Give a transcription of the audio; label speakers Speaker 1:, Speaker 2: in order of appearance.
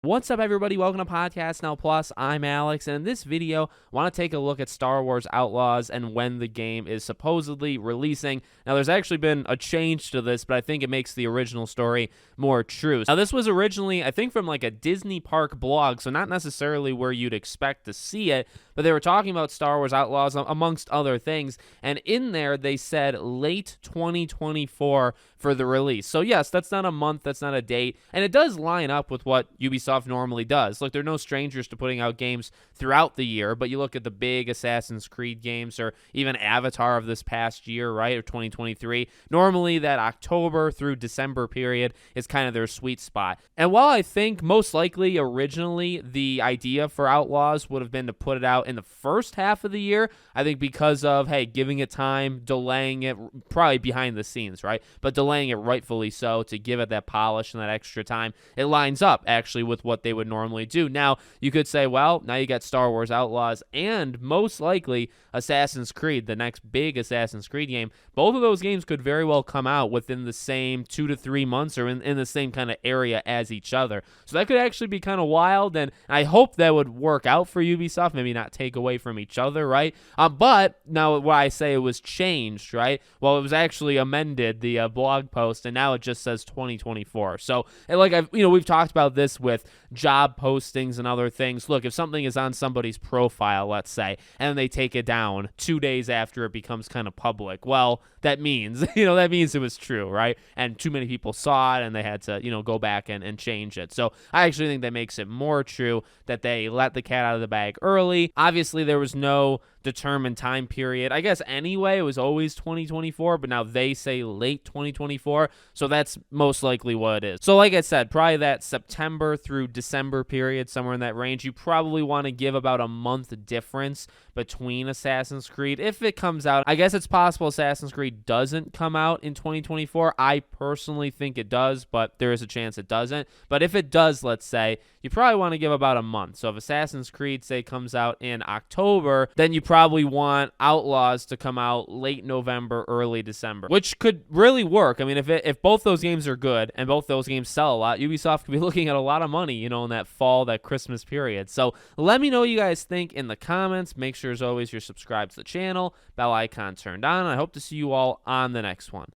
Speaker 1: What's up, everybody? Welcome to Podcast Now Plus. I'm Alex, and in this video, I want to take a look at Star Wars Outlaws and when the game is supposedly releasing. Now, there's actually been a change to this, but I think it makes the original story more true. Now, this was originally, I think, from like a Disney Park blog, so not necessarily where you'd expect to see it, but they were talking about Star Wars Outlaws amongst other things, and in there, they said late 2024 for the release. So yes, that's not a month, that's not a date, and it does line up with what Ubisoft normally does. Look, they're no strangers to putting out games throughout the year, but you look at the big Assassin's Creed games or even Avatar of this past year, right, or 2023, normally that October through December period is kind of their sweet spot. And while I think most likely originally the idea for Outlaws would have been to put it out in the first half of the year, I think because of, hey, giving it time, delaying it, probably behind the scenes, right, but delaying it rightfully so to give it that polish and that extra time, it lines up actually with what they would normally do. Now, you could say, well, now you got Star Wars Outlaws and most likely Assassin's Creed, the next big Assassin's Creed game. Both of those games could very well come out within the same 2 to 3 months or in the same kind of area as each other. So that could actually be kind of wild, and I hope that would work out for Ubisoft, maybe not take away from each other, right? But now why I say it was changed, right? Well, it was actually amended, the blog post, and now it just says 2024. So, and like we've talked about this with job postings and other things. Look, if something is on somebody's profile, let's say, and they take it down 2 days after it becomes kind of public, well, that means, that means it was true, right? And too many people saw it and they had to, go back and change it. So I actually think that makes it more true that they let the cat out of the bag early. Obviously, there was no determined time period. I guess anyway, it was always 2024, but now they say late 2024, so that's most likely what it is. So like I said, probably that September through December period, somewhere in that range. You probably want to give about a month difference between Assassin's Creed. If it comes out, I guess it's possible Assassin's Creed doesn't come out in 2024. I personally think it does, but there is a chance it doesn't. But if it does, let's say, you probably want to give about a month. So if Assassin's Creed, say, comes out in October, then you probably want Outlaws to come out late November, early December, which could really work. I mean, if both those games are good and both those games sell a lot, Ubisoft could be looking at a lot of money, in that fall, that Christmas period. So let me know what you guys think in the comments. Make sure, as always, you're subscribed to the channel, bell icon turned on. I hope to see you all on the next one.